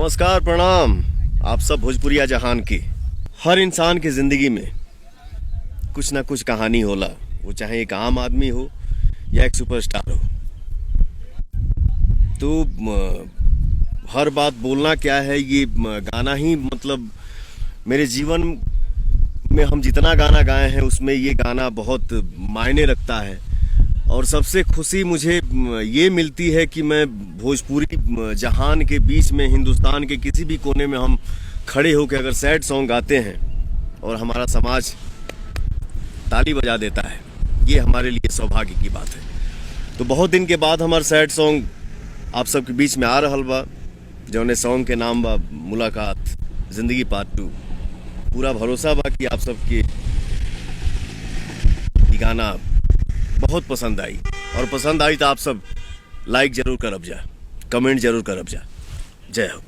नमस्कार, प्रणाम। आप सब भोजपुरिया जहान की। हर इंसान की ज़िंदगी में कुछ ना कुछ कहानी होला, वो चाहे एक आम आदमी हो या एक सुपरस्टार हो। तो हर बात बोलना क्या है, ये गाना ही मतलब मेरे जीवन में हम जितना गाना गाए हैं उसमें ये गाना बहुत मायने रखता है। और सबसे खुशी मुझे ये मिलती है कि मैं भोजपुरी जहान के बीच में, हिंदुस्तान के किसी भी कोने में हम खड़े होकर अगर सैड सॉन्ग गाते हैं और हमारा समाज ताली बजा देता है, ये हमारे लिए सौभाग्य की बात है। तो बहुत दिन के बाद हमारा सैड सॉन्ग आप सबके बीच में आ रहल बा, जौने सॉन्ग के नाम बा मुलाकात जिंदगी पार्ट 2। पूरा भरोसा बा कि आप सबके ये गाना बहुत पसंद आई, और पसंद आई तो आप सब लाइक जरूर करब जा, कमेंट जरूर करब जा। जय हो।